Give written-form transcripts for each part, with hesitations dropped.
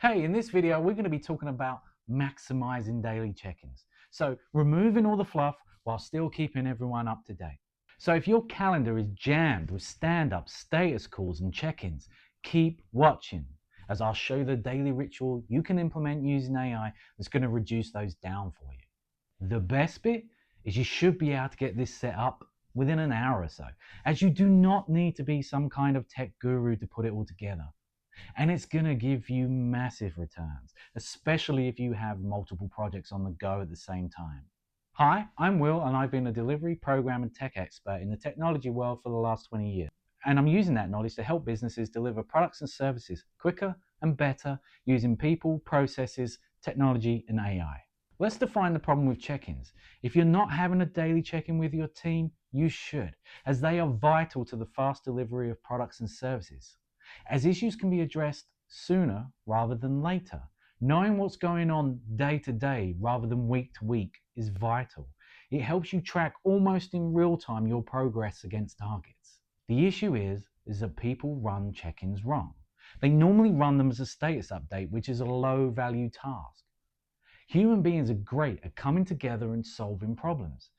Hey, in this video, we're going to be talking about maximizing daily check-ins. So removing all the fluff while still keeping everyone up to date. So if your calendar is jammed with stand-ups, status calls, and check-ins, keep watching as I'll show you the daily ritual you can implement using AI that's going to reduce those down for you. The best bit is you should be able to get this set up within an hour or so, as you do not need to be some kind of tech guru to put it all together. And it's going to give you massive returns, especially if you have multiple projects on the go at the same time. Hi, I'm Will, and I've been a delivery, program, and tech expert in the technology world for the last 20 years. And I'm using that knowledge to help businesses deliver products and services quicker and better using people, processes, technology, and AI. Let's define the problem with check-ins. If you're not having a daily check-in with your team, you should, as they are vital to the fast delivery of products and services. As issues can be addressed sooner rather than later, knowing what's going on day to day rather than week to week is vital. It helps you track almost in real time your progress against targets. The issue is that people run check-ins wrong. They normally run them as a status update, which is a low value task. Human beings are great at coming together and solving problems.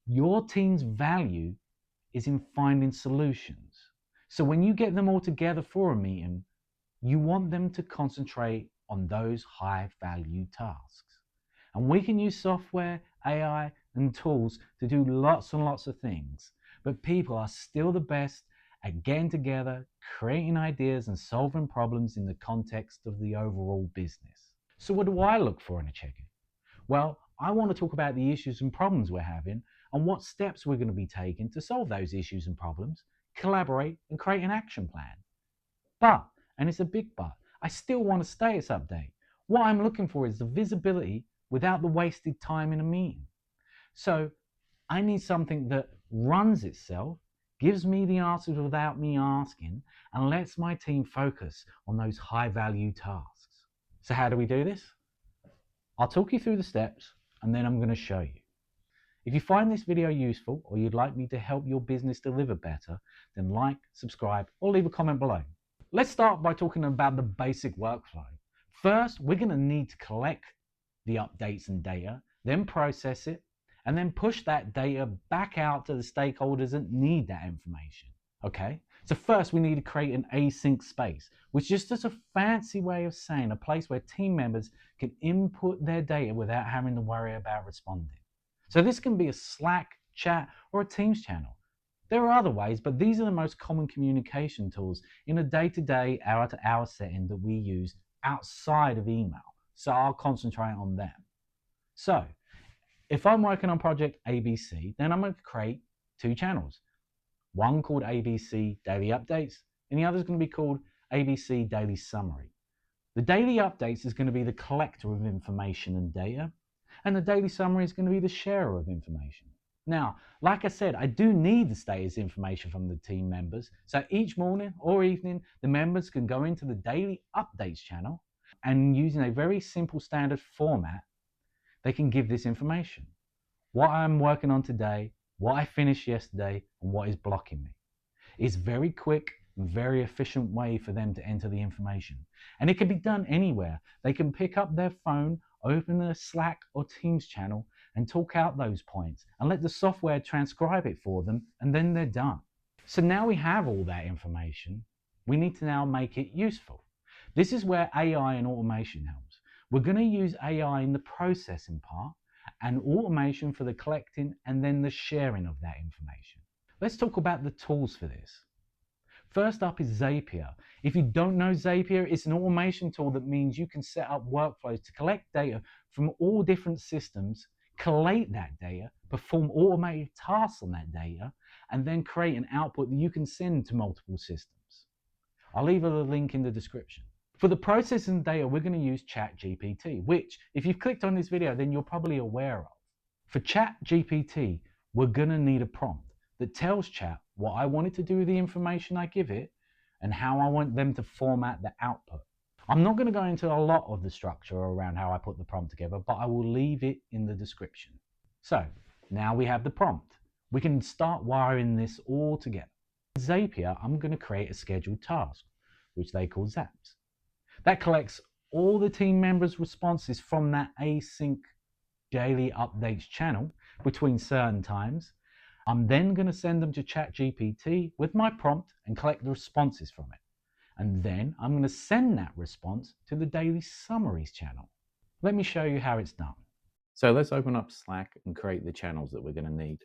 Your team's value is in finding solutions. So when you get them all together for a meeting, you want them to concentrate on those high value tasks. And we can use software, AI, and tools to do lots and lots of things, but people are still the best at getting together, creating ideas, and solving problems in the context of the overall business. So what do I look for in a check-in? Well, I want to talk about the issues and problems we're having and what steps we're going to be taking to solve those issues and problems, collaborate, and create an action plan. But, and it's a big but, I still want a status update. What I'm looking for is the visibility without the wasted time in a meeting. So I need something that runs itself, gives me the answers without me asking, and lets my team focus on those high value tasks. So how do we do this? I'll talk you through the steps and then I'm going to show you. If you find this video useful or you'd like me to help your business deliver better, then like, subscribe, or leave a comment below. Let's start by talking about the basic workflow. First, we're going to need to collect the updates and data, then process it, and then push that data back out to the stakeholders that need that information. Okay? So first we need to create an async space, which is just a fancy way of saying a place where team members can input their data without having to worry about responding. So this can be a Slack, chat, or a Teams channel. There are other ways, but these are the most common communication tools in a day-to-day, hour-to-hour setting that we use outside of email. So I'll concentrate on them. So if I'm working on project ABC, then I'm going to create two channels. One called ABC Daily Updates, and the other is going to be called ABC Daily Summary. The Daily Updates is going to be the collector of information and data, and the daily summary is going to be the sharer of information. Now, like I said, I do need the status information from the team members, so each morning or evening, the members can go into the daily updates channel and using a very simple standard format, they can give this information. What I'm working on today, what I finished yesterday, and what is blocking me. It's very quick and very efficient way for them to enter the information. And it can be done anywhere. They can pick up their phone, open a Slack or Teams channel and talk out those points and let the software transcribe it for them, and then they're done. So now we have all that information, we need to now make it useful. This is where AI and automation helps. We're going to use AI in the processing part and automation for the collecting and then the sharing of that information. Let's talk about the tools for this. First up is Zapier. If you don't know Zapier, it's an automation tool that means you can set up workflows to collect data from all different systems, collate that data, perform automated tasks on that data, and then create an output that you can send to multiple systems. I'll leave a link in the description. For the processing data, we're going to use ChatGPT, which, if you've clicked on this video, then you're probably aware of. For ChatGPT, we're going to need a prompt that tells Chat what I want it to do with the information I give it and how I want them to format the output. I'm not going to go into a lot of the structure around how I put the prompt together, but I will leave it in the description. So now we have the prompt. We can start wiring this all together. In Zapier, I'm going to create a scheduled task, which they call Zaps. That collects all the team members' responses from that async daily updates channel between certain times. I'm then going to send them to ChatGPT with my prompt and collect the responses from it. And then I'm going to send that response to the daily summaries channel. Let me show you how it's done. So let's open up Slack and create the channels that we're going to need.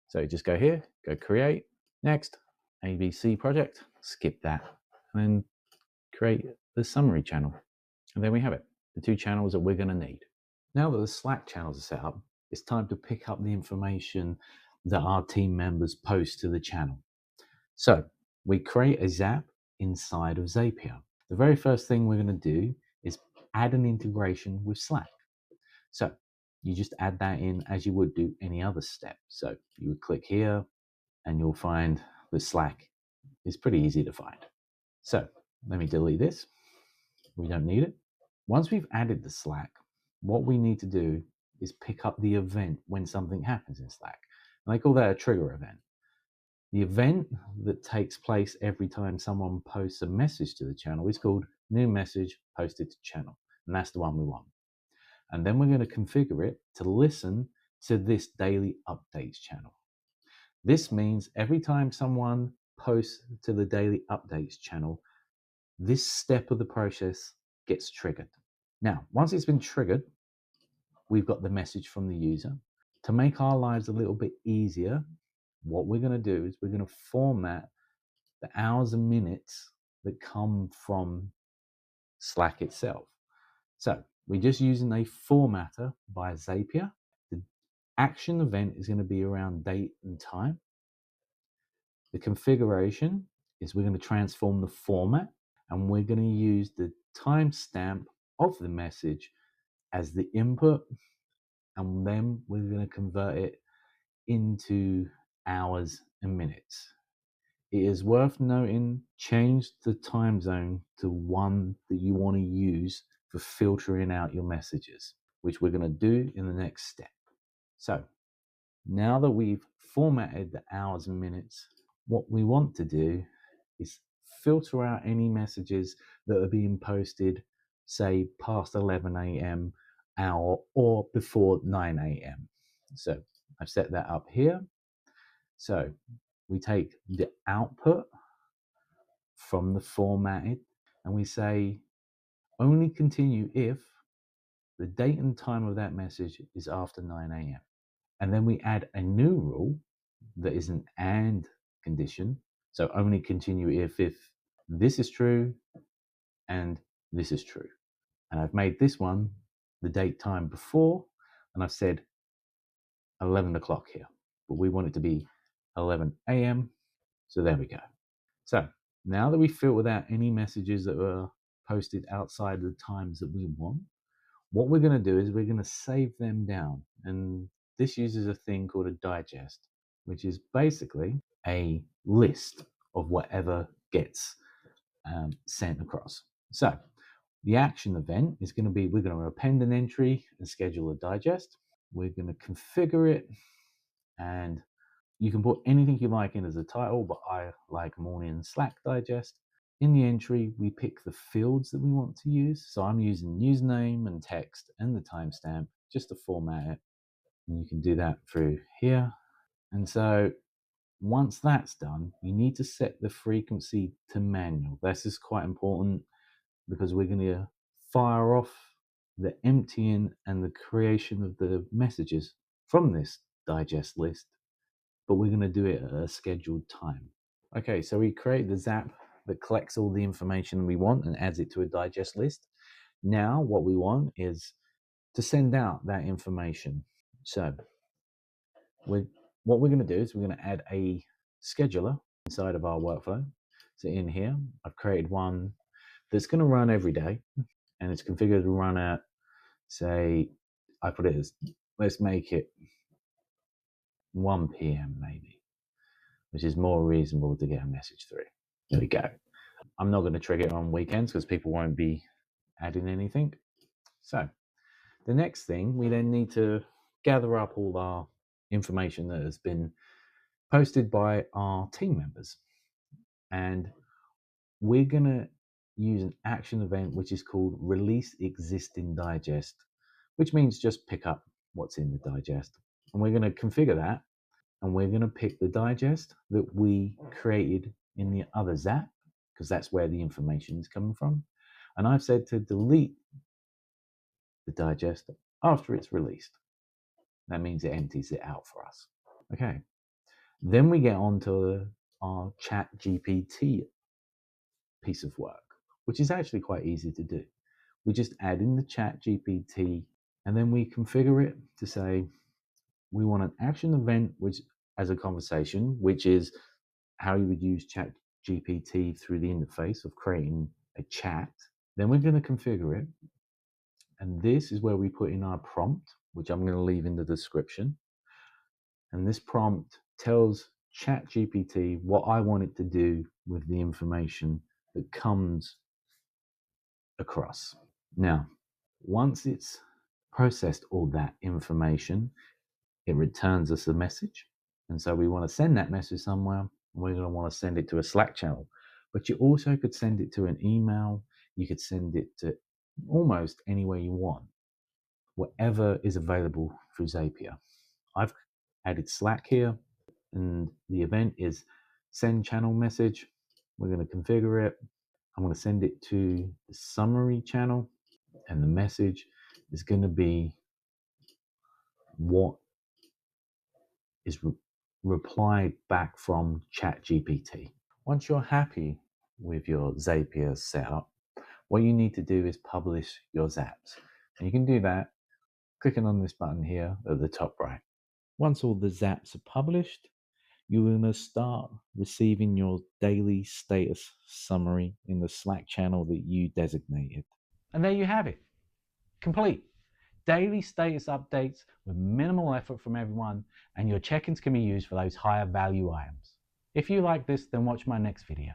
So just go here, go create, next, ABC project, skip that, and then create the summary channel. And then we have it, the two channels that we're going to need. Now that the Slack channels are set up, it's time to pick up the information that our team members post to the channel. So we create a Zap inside of Zapier. The very first thing we're going to do is add an integration with Slack. So you just add that in as you would do any other step. So you would click here and you'll find the Slack is pretty easy to find. So let me delete this. We don't need it. Once we've added the Slack, what we need to do is pick up the event when something happens in Slack. And they call that a trigger event. The event that takes place every time someone posts a message to the channel is called new message posted to channel. And that's the one we want. And then we're going to configure it to listen to this daily updates channel. This means every time someone posts to the daily updates channel, this step of the process gets triggered. Now, once it's been triggered, we've got the message from the user. To make our lives a little bit easier, what we're going to do is we're going to format the hours and minutes that come from Slack itself. So we're just using a formatter by Zapier. The action event is going to be around date and time. The configuration is we're going to transform the format, and we're going to use the timestamp of the message as the input, and then we're going to convert it into hours and minutes. It is worth noting, change the time zone to one that you want to use for filtering out your messages, which we're going to do in the next step. So now that we've formatted the hours and minutes, what we want to do is filter out any messages that are being posted, say past 11 a.m. hour or before 9 a.m. So I've set that up here. So we take the output from the formatted and we say only continue if the date and time of that message is after 9 a.m. And then we add a new rule that is an and condition. So only continue if this is true and this is true. And I've made this one the date time before, and I've said 11 o'clock here, but we want it to be 11 a.m. So there we go. So now that we filtered out any messages that were posted outside the times that we want, what we're going to do is we're going to save them down. And this uses a thing called a digest, which is basically a list of whatever gets sent across. So the action event is going to be, we're going to append an entry and schedule a digest. We're going to configure it, and you can put anything you like in as a title, but I like morning Slack digest. In the entry, we pick the fields that we want to use. So I'm using username and text and the timestamp just to format it. And you can do that through here. And so once that's done, you need to set the frequency to manual. This is quite important because we're going to fire off the emptying and the creation of the messages from this digest list, but we're going to do it at a scheduled time. Okay, so we create the Zap that collects all the information we want and adds it to a digest list. Now what we want is to send out that information. So what we're going to do is we're going to add a scheduler inside of our workflow. So in here, I've created one that's going to run every day, and it's configured to run at, say, I put it as, let's make it 1 p.m. maybe, which is more reasonable to get a message through. There we go. I'm not going to trigger it on weekends because people won't be adding anything. So the next thing, we then need to gather up all our information that has been posted by our team members. And we're going to use an action event which is called release existing digest, which means just pick up what's in the digest. And we're going to configure that, and we're going to pick the digest that we created in the other Zap, because that's where the information is coming from. And I've said to delete the digest after it's released. That means it empties it out for us. Okay. Then we get on to our Chat GPT piece of work, which is actually quite easy to do. We just add in the Chat GPT, and then we configure it to say we want an action event which as a conversation, which is how you would use Chat GPT through the interface of creating a chat. Then we're going to configure it, and this is where we put in our prompt, which I'm going to leave in the description. And this prompt tells ChatGPT what I want it to do with the information that comes across. Now, once it's processed all that information, it returns us a message. And so we want to send that message somewhere, and we're going to want to send it to a Slack channel. But you also could send it to an email. You could send it to almost anywhere you want, whatever is available through Zapier. I've added Slack here, and the event is send channel message. We're going to configure it. I'm going to send it to the summary channel, and the message is going to be what is replied back from ChatGPT. Once you're happy with your Zapier setup, what you need to do is publish your Zaps. And you can do that clicking on this button here at the top right. Once all the Zaps are published, you're going to start receiving your daily status summary in the Slack channel that you designated. And there you have it. Complete. Daily status updates with minimal effort from everyone, and your check-ins can be used for those higher value items. If you like this, then watch my next video.